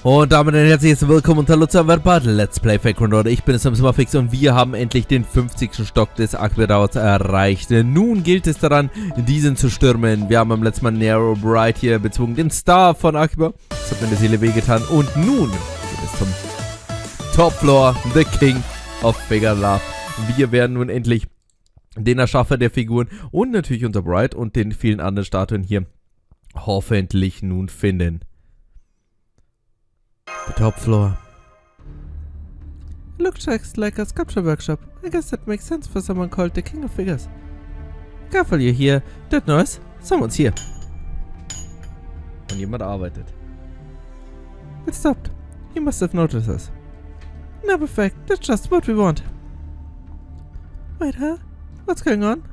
Und damit ein herzliches Willkommen und hallo zu einem weiteren Let's Play Fake Runde. Ich bin Simfix und wir haben endlich den 50. Stock des Akihabara erreicht. Nun gilt es daran, diesen zu stürmen. Wir haben beim letzten Mal Narrow Bright hier bezwungen, den Star von Akihabara. Das hat mir der Seele wehgetan. Und nun geht es zum Top Floor, The King of Figure Love. Wir werden nun endlich den Erschaffer der Figuren und natürlich unser Bright und den vielen anderen Statuen hier hoffentlich nun finden. The top floor. Looks like a sculpture workshop. I guess that makes sense for someone called the King of Figures. Careful, you hear that noise? Someone's here. Und jemand arbeitet. It stopped. He must have noticed us. No, perfect. That's just what we want. Wait, huh? What's going on?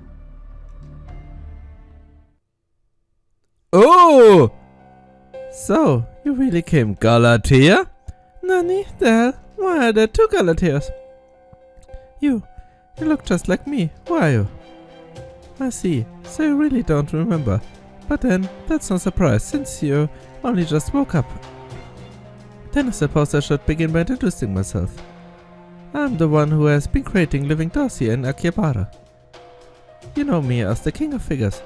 Oh! So, you really came Galatea? Nani, the hell? Why are there two Galateas? You look just like me. Who are you? I see. So you really don't remember. But then, that's no surprise, since you only just woke up. Then I suppose I should begin by introducing myself. I'm the one who has been creating living dolls here in Akihabara. You know me as the King of Figures.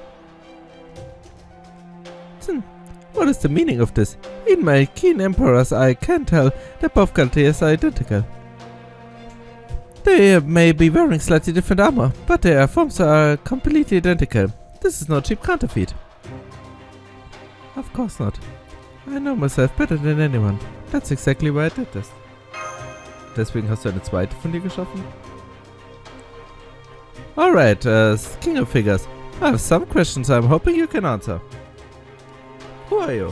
What is the meaning of this? In my keen emperor's eye, I can't tell that both Galateas are identical. They may be wearing slightly different armor, but their forms are completely identical. This is no cheap counterfeit. Of course not. I know myself better than anyone. That's exactly why I did this. Deswegen hast du eine zweite von dir geschaffen? Alright, King of Figures. I have some questions I'm hoping you can answer. Who are you?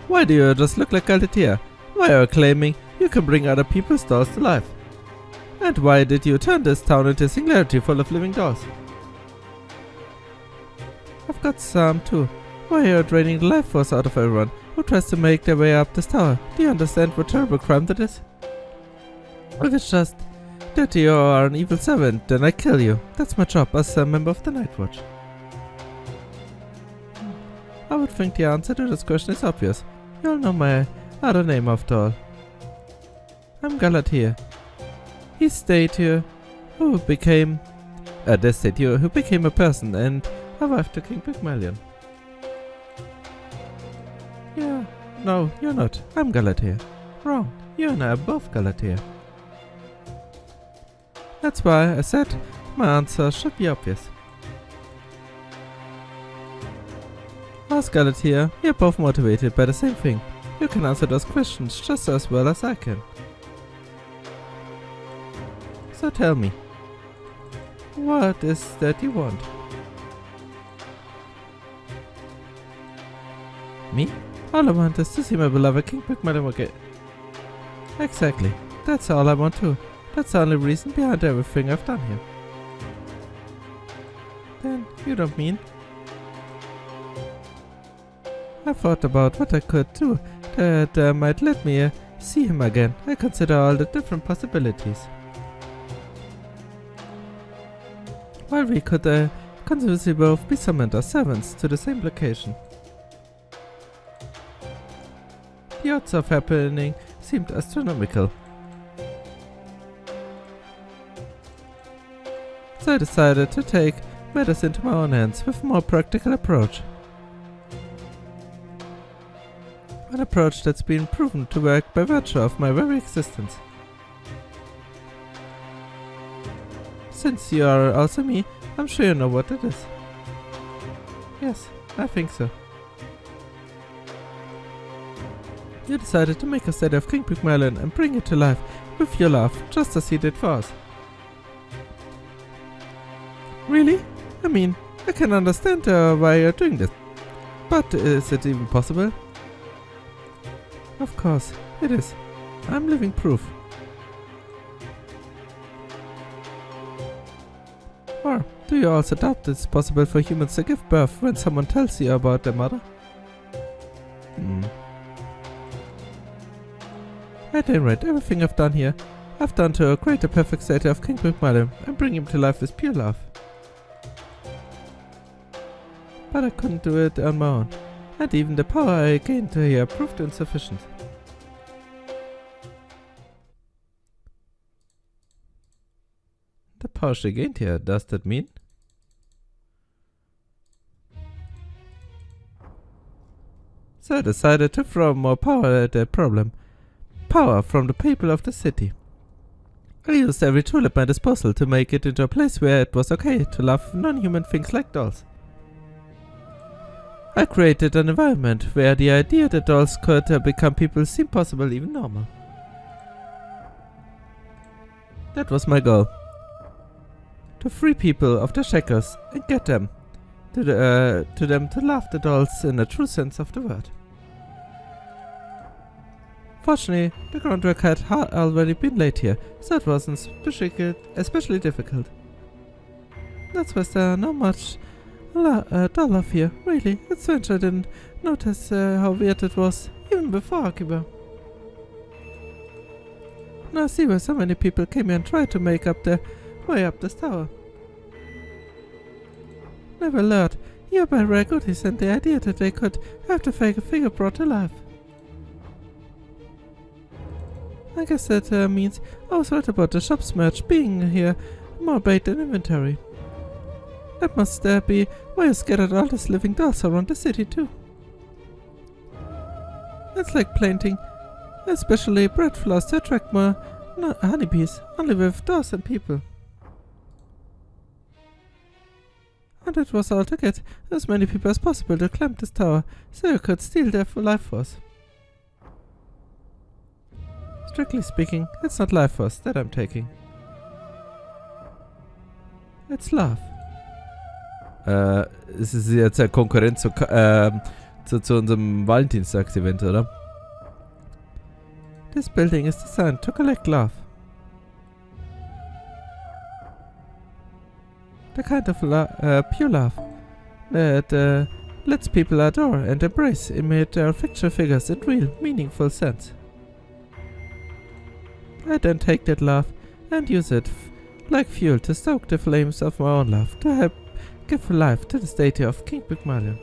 Why do you just look like Galatea? Why are you claiming you can bring other people's dolls to life? And why did you turn this town into a singularity full of living dolls? I've got some too. Why are you draining the life force out of everyone who tries to make their way up this tower? Do you understand what terrible crime that is? If it's just that you are an evil servant, then I kill you. That's my job as a member of the Night Watch. I would think the answer to this question is obvious. You all know my other name after all. I'm Galatea. He stayed here, who became a person and a wife to King Pygmalion. Yeah, no, you're not. I'm Galatea. Wrong. You and I are both Galatea. That's why I said my answer should be obvious. As Galatea, you're both motivated by the same thing. You can answer those questions just as well as I can. So tell me, what is that you want? Me? All I want is to see my beloved King Pygmalion again. Exactly. That's all I want too. That's the only reason behind everything I've done here. Then, you don't mean? I thought about what I could do that might let me see him again. I consider all the different possibilities. While we could conceivably both be summoned as servants to the same location. The odds of happening seemed astronomical. So I decided to take matters into my own hands with a more practical approach. An approach that's been proven to work by virtue of my very existence. Since you are also me, I'm sure you know what it is. Yes, I think so. You decided to make a statue of King Pygmalion and bring it to life with your love, just as he did for us. Really? I mean, I can understand why you're doing this. But is it even possible? Of course, it is. I'm living proof. Or, do you also doubt it's possible for humans to give birth when someone tells you about their mother? At any rate, everything I've done here, I've done to create a perfect statue of King Pygmalion and bring him to life with pure love. But I couldn't do it on my own. and even the power I gained here proved insufficient. power she gained here. Does that mean? So I decided to throw more power at that problem. Power from the people of the city. I used every tool at my disposal to make it into a place where it was okay to love non-human things like dolls. I created an environment where the idea that dolls could become people seemed possible, even normal. That was my goal. To free people of their shackles and get them to them to love the dolls in the true sense of the word. Fortunately, the groundwork had already been laid here, so it wasn't especially difficult. That's why there not much doll love here, really. It's strange I didn't notice how weird it was, even before Akihabara. Now I see why so many people came here and tried to make up their way up this tower. Never learned, here by rare goodies and the idea that they could have the figure brought to life. I guess that means I was right about the shop's merch being here more bait than inventory. That must be why you scattered all these living dolls around the city too. It's like planting, especially bread flowers to attract more honeybees, only with dolls and people. And it was all to get as many people as possible to climb this tower, so you could steal their life force. Strictly speaking, it's not life force that I'm taking. It's love. Es ist jetzt eine Konkurrenz zu unserem Valentinstags-Event, oder? This building is designed to collect love. The kind of pure love that lets people adore and embrace amid their fiction figures in real, meaningful sense. I then take that love and use it like fuel to stoke the flames of my own love, to help give life to the statue of King Pygmalion.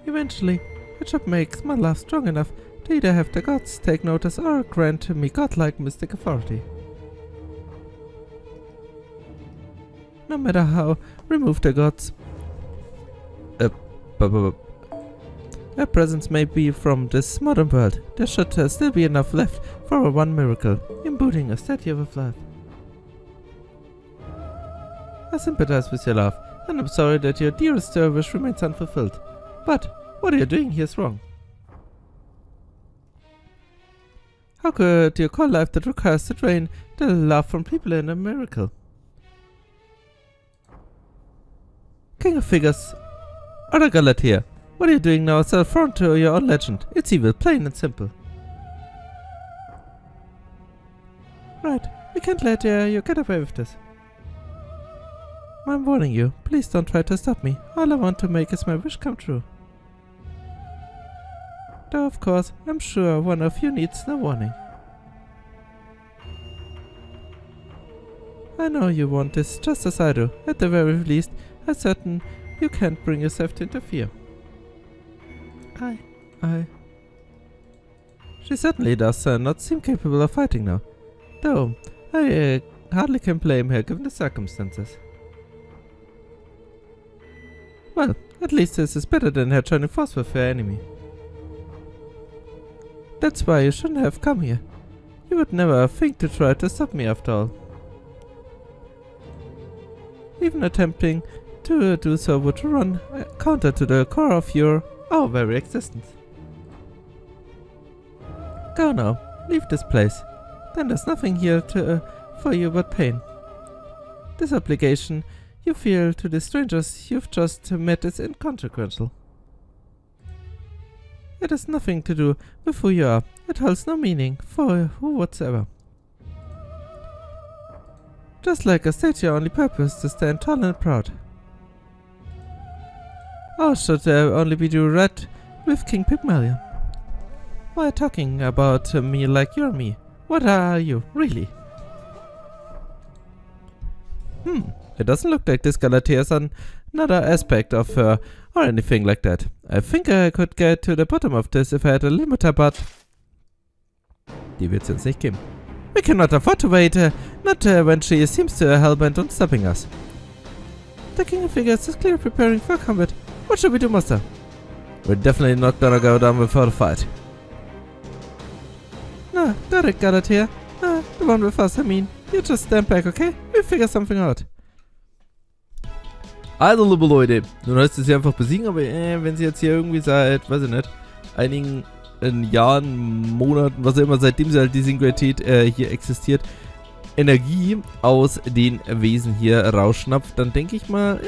Eventually, the job makes my love strong enough to either have the gods take notice or grant me godlike mystic authority. No matter how removed the gods' their presence may be from this modern world, there should still be enough left for one miracle, imbuing a statue of life. I sympathize with your love, and I'm sorry that your dearest wish remains unfulfilled. But what you're doing here is wrong. How could you call life that requires to drain the love from people in a miracle? King of Figures, or a Galatea, what are you doing now is a affront to your own legend. It's evil, plain and simple. Right, we can't let you get away with this. I'm warning you, please don't try to stop me. All I want to make is my wish come true. Though of course, I'm sure one of you needs no warning. I know you want this just as I do. At the very least, I'm certain you can't bring yourself to interfere. She certainly does not seem capable of fighting now. Though, I hardly can blame her given the circumstances. Well, at least this is better than her joining force with her enemy. That's why you shouldn't have come here. You would never think to try to stop me after all. Even attempting to do so would run counter to the core of our very existence. Go now, leave this place. Then there's nothing here for you but pain. This obligation you feel to the strangers you've just met is inconsequential. It has nothing to do with who you are. It holds no meaning for who whatsoever. Just like a statue only purpose to stand tall and proud. Or should there only be do right with King Pygmalion? Why are you talking about me like you're me? What are you, really? It doesn't look like this Galatea is another aspect of her or anything like that. I think I could get to the bottom of this if I had a limiter, but die wird's jetzt nicht geben. We cannot afford to wait, not when she seems to hell-bent on stopping us. The king of figures is clearly preparing for combat. What should we do, Master? We're definitely not gonna go down without a fight. No, got it here. No, the one with us, I mean. You just stand back, okay? We'll figure something out. Also, liebe Leute, nun heißt es sie einfach besiegen, aber wenn sie jetzt hier irgendwie seit, weiß ich nicht, einigen Jahren, Monaten, was auch immer, seitdem sie halt die Singularität hier existiert, Energie aus den Wesen hier rausschnappt, dann denke ich mal,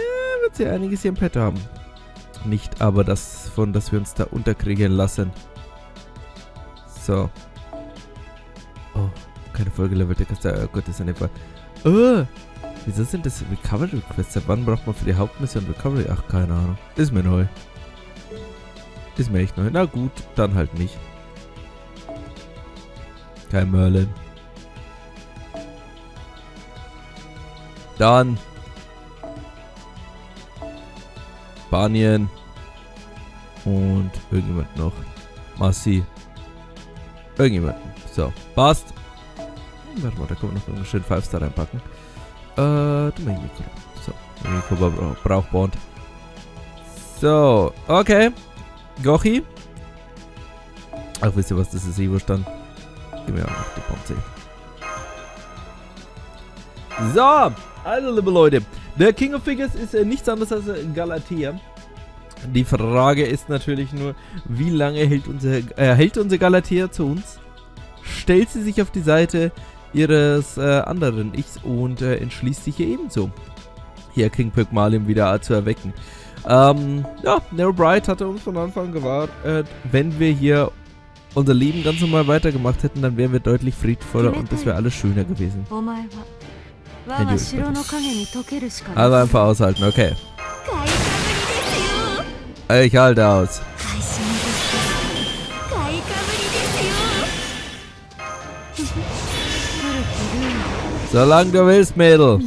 wird sie einiges hier im Petto haben. Nicht aber das, dass wir uns da unterkriegen lassen. So. Oh, keine vollgelevelte Kaste. Oh Gott, das ist eine Fall. Wieso sind das Recovery Quests? Wann braucht man für die Hauptmission Recovery? Ach, keine Ahnung. Ist mir neu. Ist mir echt neu. Na gut, dann halt nicht. Kein Merlin. Dann. Spanien. Und irgendjemand noch. Massi. Irgendjemanden. So, passt. Warte mal, da können wir noch einen schönen 5-Star reinpacken. Demi-Servant. So, Demi-Servant braucht Bond. So, okay. Gochi. Ach, wisst ihr was, das ist Evo-Stand. Gib mir auch noch die Ponze. So, also liebe Leute. Der King of Figures ist nichts anderes als Galatea. Die Frage ist natürlich nur, wie lange hält unsere Galatea zu uns? Stellt sie sich auf die Seite ihres anderen Ichs und entschließt sich hier ebenso, hier King Pygmalion wieder zu erwecken. Ja, Nero Bright hatte uns von Anfang gewahrt, wenn wir hier unser Leben ganz normal weitergemacht hätten, dann wären wir deutlich friedvoller und das wäre alles schöner gewesen. Also einfach aushalten, okay. Ich halte aus. Solange du willst, Mädel.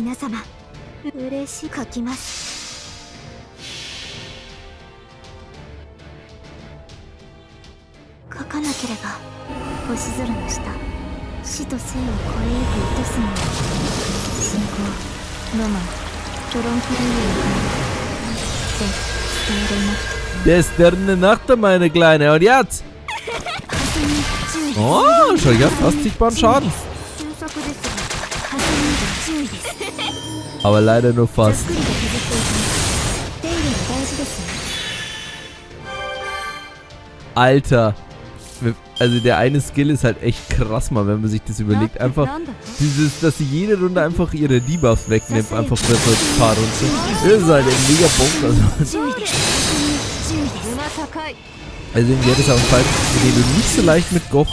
Das ist eine Nacht, meine Kleine. Und jetzt? Oh, schon jetzt fast sichtbaren Schaden. Aber leider nur fast. Alter. Also der eine Skill ist halt echt krass mal, wenn man sich das überlegt. Einfach dieses, dass sie jede Runde einfach ihre Debuffs wegnimmt, einfach für so ein paar Runden. Das ist halt ein mega Punkt. Also irgendwie wäre das auch ein Fall, den du nicht so leicht mit Goch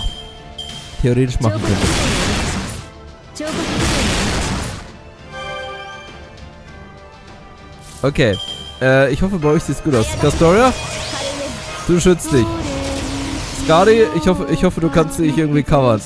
theoretisch machen könntest. Okay. Ich hoffe, bei euch sieht es gut aus. Castoria, du schützt dich. Skadi, ich hoffe, du kannst dich irgendwie covern.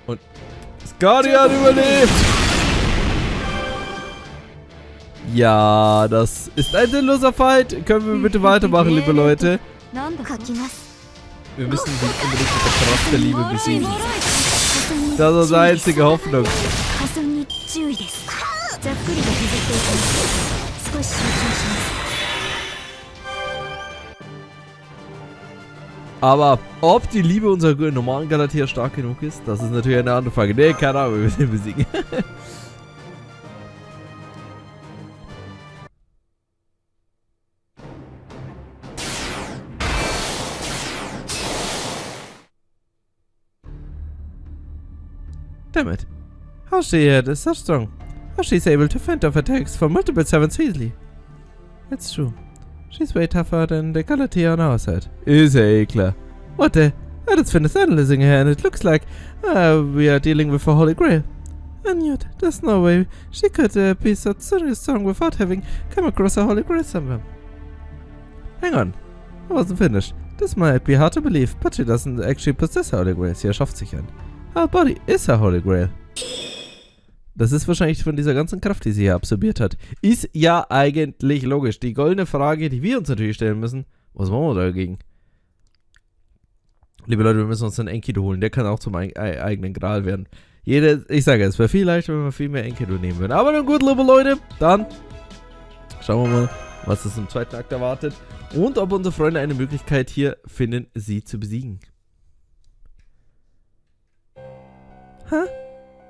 Und Skadi hat überlebt! Ja, das ist ein sinnloser Fight. Können wir bitte weitermachen, liebe Leute? Wir müssen sie unbedingt mit der Kraft der Liebe besiegen. Das ist unsere einzige Hoffnung. Aber ob die Liebe unserer normalen Galatea stark genug ist, das ist natürlich eine andere Frage. Ne, keine Ahnung, wir müssen ihn besiegen. Damn it. How she is so strong. How she's able to fend off attacks from multiple servants easily. That's true. She's way tougher than the Chaldea on our side. Ist ja eh klar. What the? I just finished analyzing her and it looks like we are dealing with a Holy Grail. And yet, there's no way she could be so strong without having come across a Holy Grail somewhere. Hang on. I wasn't finished. This might be hard to believe, but she doesn't actually possess Holy Grail. Sie erschafft sich ein. Her body is a Holy Grail. Das ist wahrscheinlich von dieser ganzen Kraft, die sie hier absorbiert hat. Ist ja eigentlich logisch. Die goldene Frage, die wir uns natürlich stellen müssen, was machen wir dagegen? Liebe Leute, wir müssen uns einen Enkidu holen. Der kann auch zum eigenen Gral werden. Ich sage, es wäre viel leichter, wenn wir viel mehr Enkidu nehmen würden. Aber dann gut, liebe Leute, dann schauen wir mal, was es im zweiten Akt erwartet. Und ob unsere Freunde eine Möglichkeit hier finden, sie zu besiegen. Huh?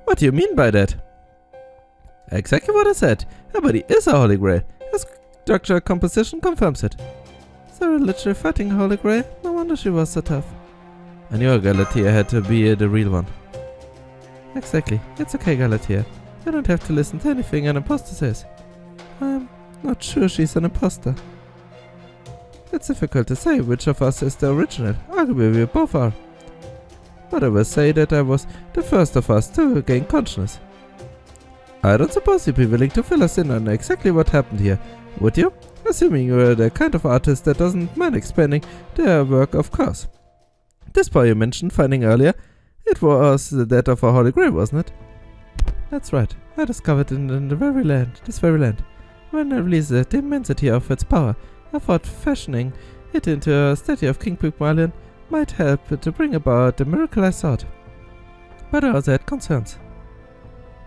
What do you mean by that? Exactly what I said. Her body is a Holy Grail. Her structural composition confirms it. So literally fighting a Holy Grail? No wonder she was so tough. I knew Chaldea had to be the real one. Exactly. It's okay, Chaldea. You don't have to listen to anything an imposter says. I'm not sure she's an imposter. It's difficult to say which of us is the original. Arguably we both are. But I will say that I was the first of us to gain consciousness. I don't suppose you'd be willing to fill us in on exactly what happened here, would you? Assuming you're the kind of artist that doesn't mind expanding their work, of course. This boy you mentioned finding earlier, it was that of a Holy Grail, wasn't it? That's right. I discovered it in this very land. When I realized the immensity of its power, I thought fashioning it into a statue of King Pygmalion might help to bring about the miracle I sought. But I also had concerns.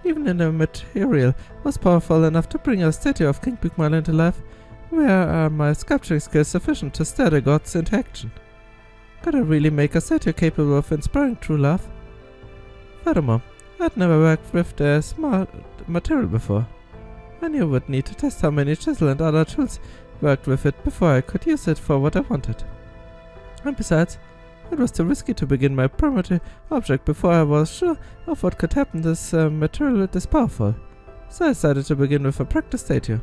Even if the material was powerful enough to bring a statue of King Pygmalion to life, where are my sculpturing skills sufficient to stir the gods into action? Could I really make a statue capable of inspiring true love? Furthermore, I'd never worked with the smart material before. I knew I would need to test how many chisel and other tools worked with it before I could use it for what I wanted. And besides, it was too risky to begin my primary object before I was sure of what could happen this material this powerful. So I decided to begin with a practice statue.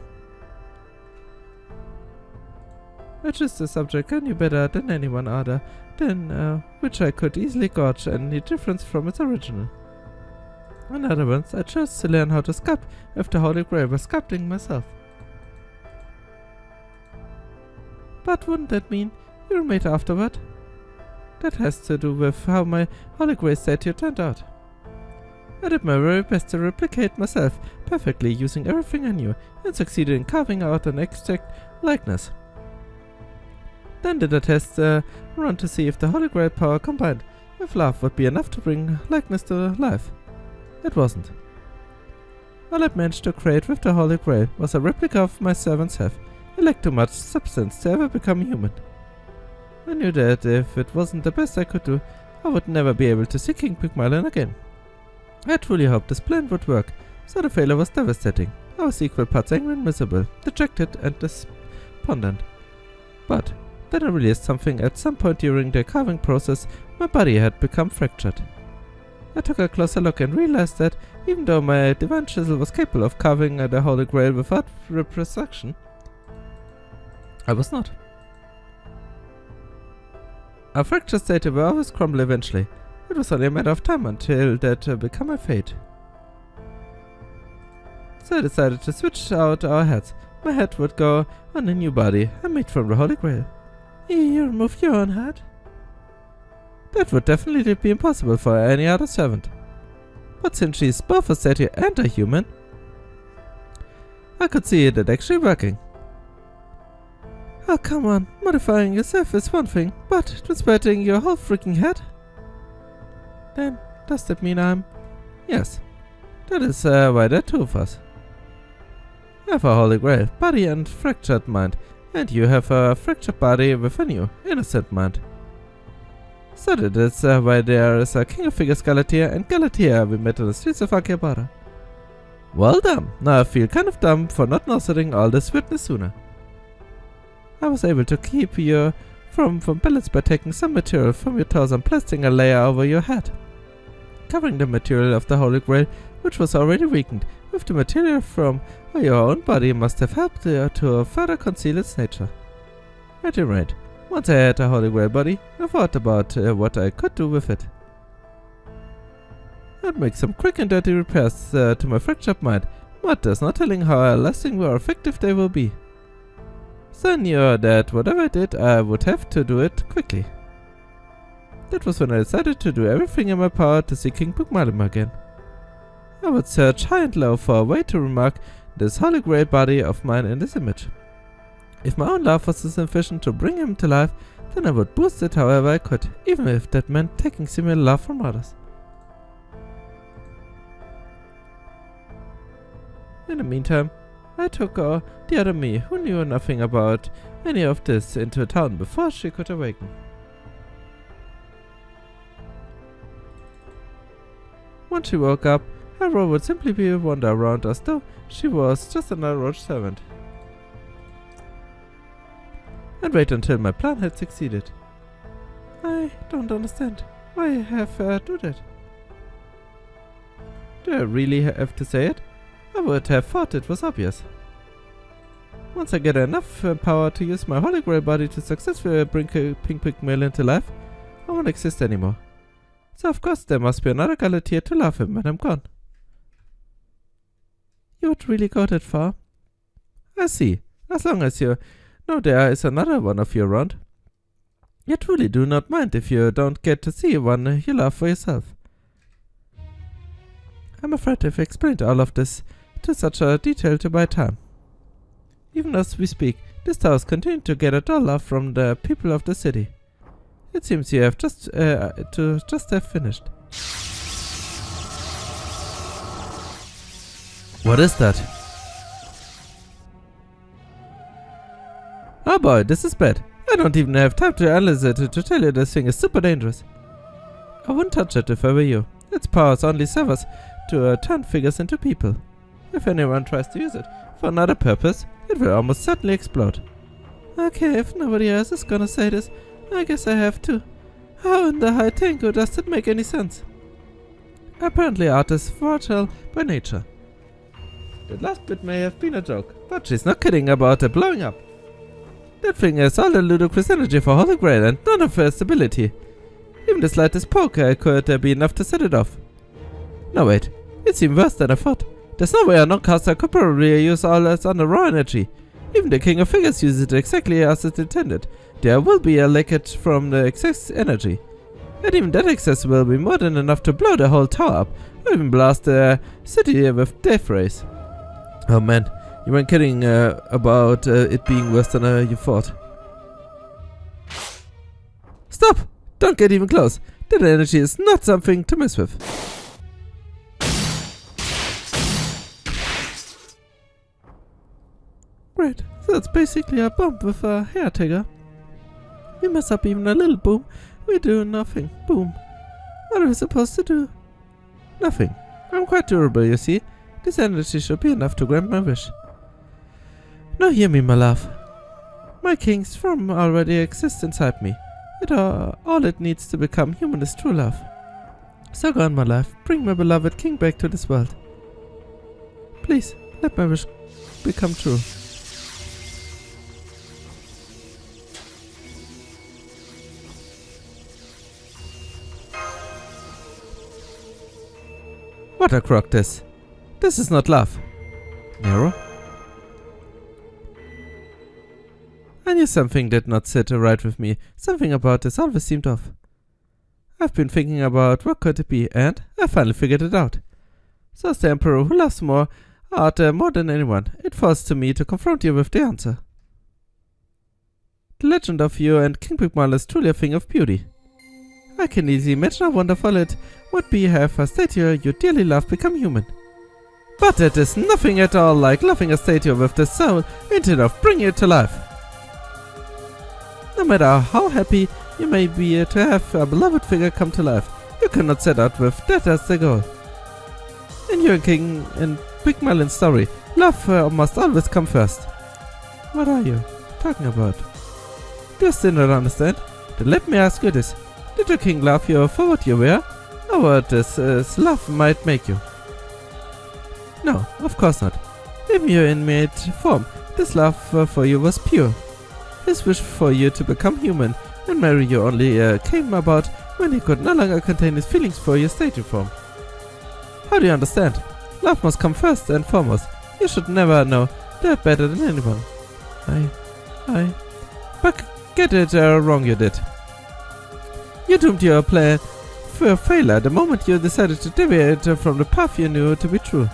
Which is the subject I knew better than anyone other, than which I could easily gauge any difference from its original. In other words, I chose to learn how to sculpt with the Holy Grail by sculpting myself. But wouldn't that mean you were made afterward? That has to do with how my Holy Grail statue turned out. I did my very best to replicate myself perfectly using everything I knew and succeeded in carving out an exact likeness. Then did a test run to see if the Holy Grail power combined with love would be enough to bring likeness to life. It wasn't. All I managed to create with the Holy Grail was a replica of my servant's self. It lacked too much substance to ever become human. I knew that if it wasn't the best I could do, I would never be able to see King Pygmalion again. I truly hoped this plan would work, so the failure was devastating. I was equal parts angry and miserable, dejected and despondent. But then I realized something. At some point during the carving process, my body had become fractured. I took a closer look and realized that even though my divine chisel was capable of carving the Holy Grail without reproduction, I was not. A fractured statue will always crumble eventually. It was only a matter of time until that became my fate. So I decided to switch out our heads. My head would go on a new body I made from the Holy Grail. You removed your own head? That would definitely be impossible for any other servant. But since she's both a statue and a human, I could see it actually working. Oh, come on. Modifying yourself is one thing, but transplanting your whole freaking head? Then, does that mean I'm... Yes. That is why there are two of us. I have a Holy Grail, body and fractured mind, and you have a fractured body with a new, innocent mind. So that is why there is a King of Figures Chaldea and Chaldea we met on the streets of Akihabara. Well done. Now I feel kind of dumb for not noticing all this witness sooner. I was able to keep you from balance by taking some material from your toes and placing a layer over your head, covering the material of the Holy Grail, which was already weakened, with the material from your own body must have helped to further conceal its nature. At any rate, once I had a holy grail body, I thought about what I could do with it. I'd make some quick and dirty repairs to my fractured mind, but there's no telling how lasting or effective they will be. So I knew that whatever I did, I would have to do it quickly. That was when I decided to do everything in my power to see King Pugmalima again. I would search high and low for a way to remark this holy grail body of mine in this image. If my own love was sufficient to bring him to life, then I would boost it however I could, even if that meant taking similar love from others. In the meantime, I took the other me, who knew nothing about any of this, into town before she could awaken. Once she woke up, her role would simply be to wander around as though she was just another roach servant. And wait until my plan had succeeded. I don't understand. Why have her do that? Do I really have to say it? I would have thought it was obvious. Once I get enough power to use my holy grail body to successfully bring Pink Pigmail to life, I won't exist anymore. So of course there must be another Galateer to love him when I'm gone. You would really go that far? I see. As long as you know there is another one of you around. You truly do not mind if you don't get to see one you love for yourself. I'm afraid I've explained all of this to such a detail to buy time. Even as we speak, this tower is continuing to get a dull love from the people of the city. It seems you have just have finished. What is that? Oh boy, this is bad. I don't even have time to analyze it to tell you this thing is super dangerous. I wouldn't touch it if I were you. Its powers only serve us to turn figures into people. If anyone tries to use it for another purpose, it will almost certainly explode. Okay, if nobody else is gonna say this, I guess I have to. How in the high tango does that make any sense? Apparently art is fragile by nature. The last bit may have been a joke, but she's not kidding about it blowing up. That thing has all the ludicrous energy for Holy Grail and none of her stability. Even the slightest poke could be enough to set it off. No wait, it's even worse than I thought. There's no way a non-caster could probably use all its under raw energy. Even the King of Figures uses it exactly as it intended. There will be a leakage from the excess energy. And even that excess will be more than enough to blow the whole tower up, or even blast the city with death rays. Oh man, you weren't kidding about it being worse than you thought. Stop! Don't get even close. That energy is not something to mess with. Great, so it's basically a bomb with a hair trigger. We mess up even a little boom, we do nothing. Boom. What are we supposed to do? Nothing. I'm quite durable, you see. This energy should be enough to grant my wish. Now hear me, my love. My king's form already exists inside me. All it needs to become human is true love. So go on, my life. Bring my beloved king back to this world. Please, let my wish become true. What a crock this. This is not love. Nero? I knew something did not sit right with me. Something about this always seemed off. I've been thinking about what could it be, and I finally figured it out. So as the Emperor who loves art more than anyone, it falls to me to confront you with the answer. The legend of you and King Pigmal is truly a thing of beauty. I can easily imagine how wonderful it would be have a statue you dearly love become human. But it is nothing at all like loving a statue with the soul instead of bringing it to life. No matter how happy you may be to have a beloved figure come to life, you cannot set out with that as the goal. In your King and Pigmalin's story, love must always come first. What are you talking about? Do you still not understand? Then let me ask you this. Did your king love you for what you were, or what this love might make you? No, of course not. Even your inmate form, this love for you was pure. His wish for you to become human and marry you only came about when he could no longer contain his feelings for your statue form. How do you understand? Love must come first and foremost. You should never know that better than anyone. But get it wrong you did. You doomed your plan for failure the moment you decided to deviate from the path you knew to be true.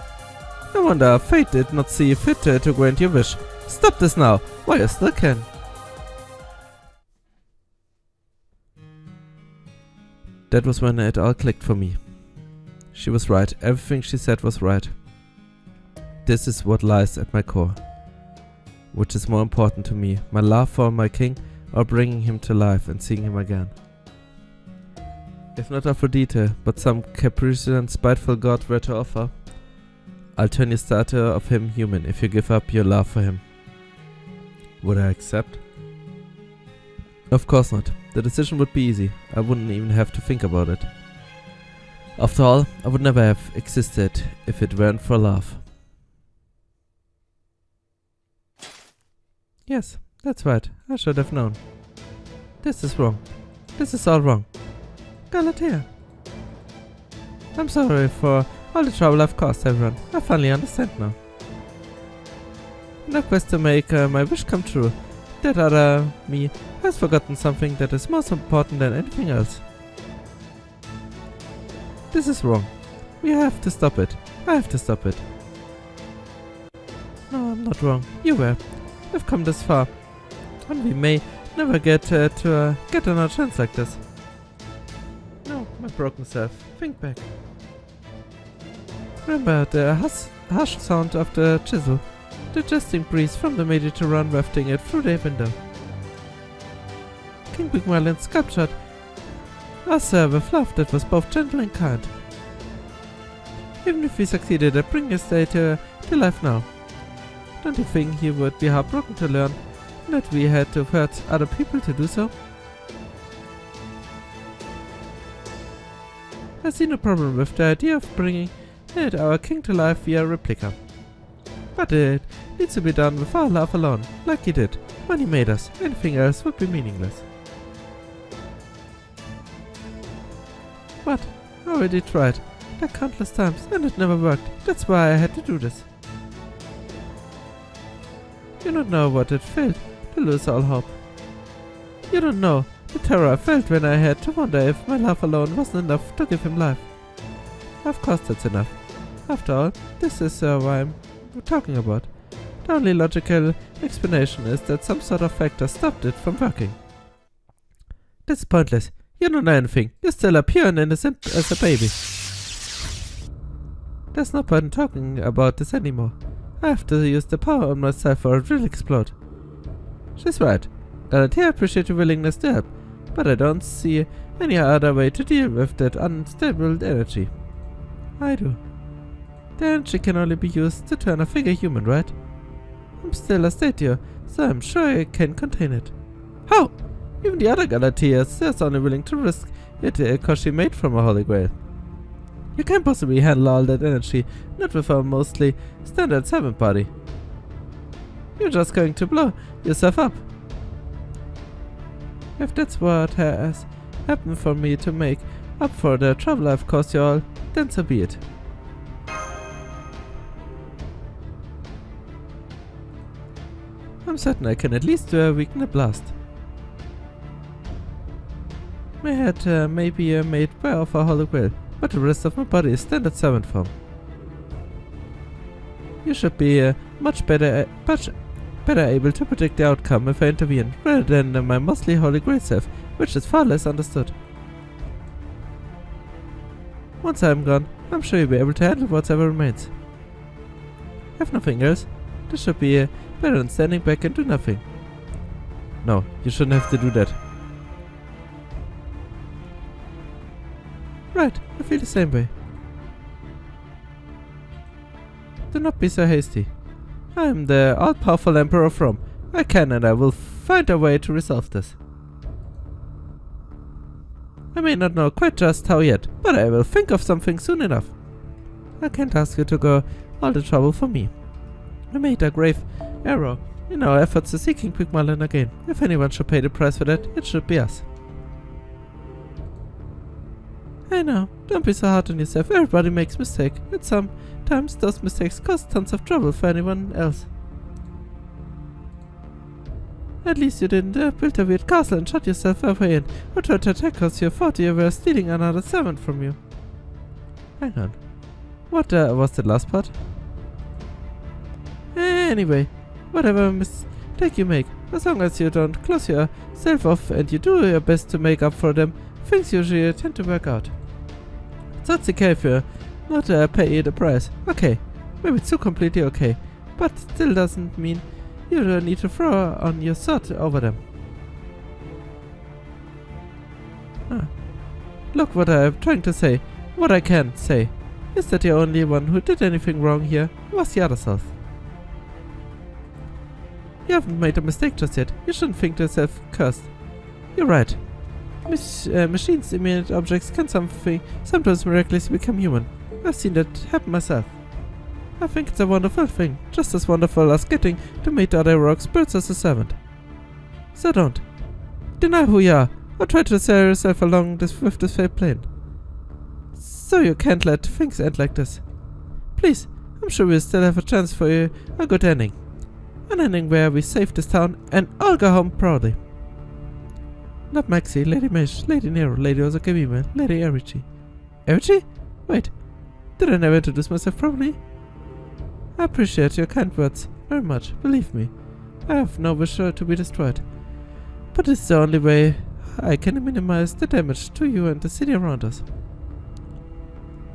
No wonder fate did not see fit to grant your wish. Stop this now, while you still can. That was when it all clicked for me. She was right. Everything she said was right. This is what lies at my core. Which is more important to me, my love for my king or bringing him to life and seeing him again. If not Aphrodite, but some capricious and spiteful god were to offer, I'll turn your statue of him human if you give up your love for him. Would I accept? Of course not. The decision would be easy. I wouldn't even have to think about it. After all, I would never have existed if it weren't for love. Yes, that's right. I should have known. This is wrong. This is all wrong. Galatea. I'm sorry for all the trouble I've caused everyone. I finally understand now. In a quest to make my wish come true, that other me has forgotten something that is more important than anything else. This is wrong. We have to stop it. I have to stop it. No, I'm not wrong. You were. We've come this far. And we may never get to get another chance like this. No, my broken self. Think back. Remember the harsh sound of the chisel. The jesting breeze from the Mediterranean wafting it through the window. King Bigmerlin sculptured us with love that was both gentle and kind. Even if we succeeded at bringing his statue to life now, don't you think he would be heartbroken to learn that we had to hurt other people to do so? I see no problem with the idea of bringing our king to life via replica. But it needs to be done with our love alone, like he did when he made us. Anything else would be meaningless. But I already tried like countless times and it never worked. That's why I had to do this. You don't know what it felt to lose all hope. You don't know the terror I felt when I had to wonder if my love alone wasn't enough to give him life. Of course that's enough. After all, this is why I'm talking about. The only logical explanation is that some sort of factor stopped it from working. That's pointless. You don't know anything. You're still pure and innocent as a baby. There's no point in talking about this anymore. I have to use the power on myself or it will explode. She's right. Galatea, appreciate your willingness to help, but I don't see any other way to deal with that unstable energy. I do. The energy can only be used to turn a figure human, right? I'm still a statue, so I'm sure I can contain it. How? Even the other Galateas are only willing to risk it because she made from a holy grail. You can't possibly handle all that energy, not with a mostly standard servant body. You're just going to blow yourself up. If that's what has happened for me to make up for the trouble I've caused you all, then so be it. I'm certain I can at least weaken the blast. My head may be made bare of a hollow grail, but the rest of my body is standard servant form. You should be much better able to predict the outcome if I intervene, rather than my mostly holy grail self, which is far less understood. Once I'm gone, I'm sure you'll be able to handle whatever remains. If nothing else, this should be better than standing back and do nothing. No, you shouldn't have to do that. Right, I feel the same way. Do not be so hasty. I am the all-powerful Emperor of Rome. I can and I will find a way to resolve this. I may not know quite just how yet, but I will think of something soon enough. I can't ask you to go all the trouble for me. I made a grave error In our efforts to seeking Pygmalion again. If anyone should pay the price for that, it should be us. Hey now, don't be so hard on yourself. Everybody makes mistakes. And sometimes those mistakes cause tons of trouble for anyone else. At least you didn't build a weird castle and shut yourself away in, or try to attack us. You thought you were stealing another servant from you. Hang on. What was the last part? Anyway, whatever mistake you make, as long as you don't close yourself off and you do your best to make up for them, things usually tend to work out. So it's okay if you're not pay the price. Okay, maybe it's too completely okay, but still doesn't mean you don't need to throw on your sword over them. Look what I'm trying to say. What I can say is that the only one who did anything wrong here was the other self. You haven't made a mistake just yet. You shouldn't think yourself cursed. You're right. Machines imitate objects can sometimes miraculously become human. I've seen that happen myself. I think it's a wonderful thing, just as wonderful as getting to meet other rock spirits as a servant. So don't deny who you are, or try to sell yourself along with this fake plane. So you can't let things end like this. Please, I'm sure we'll still have a chance for a good ending. An ending where we save this town and all go home proudly. Not Maxi, Lady Mesh, Lady Nero, Lady Osakawime, Lady Erichi. Erichi? Wait, did I never introduce myself properly? I appreciate your kind words very much, believe me. I have no wish to be destroyed. But it's the only way I can minimize the damage to you and the city around us.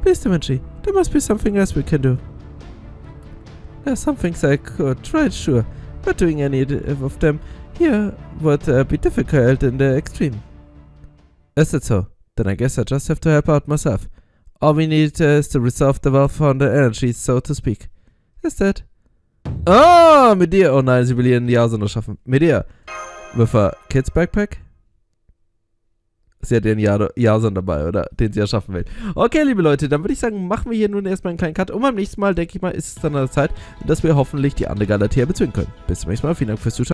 Please, Dimenchi, there must be something else we can do. There are some things I could try, sure, but doing any of them here would be difficult in the extreme. Is it so? Then I guess I just have to help out myself. All we need is to resolve the well-founded energy, so to speak. Is that? Oh, mit dir. Oh nein, sie will ihren Jahr noch schaffen. Mit dir. With a Kids Backpack? Sie hat ihren Jason dabei, oder? Den sie ja schaffen will. Okay, liebe Leute, dann würde ich sagen, machen wir hier nun erstmal einen kleinen Cut. Und beim nächsten Mal, denke ich mal, ist es dann an der Zeit, dass wir hoffentlich die andere Galatea bezwingen können. Bis zum nächsten Mal. Vielen Dank fürs Zuschauen.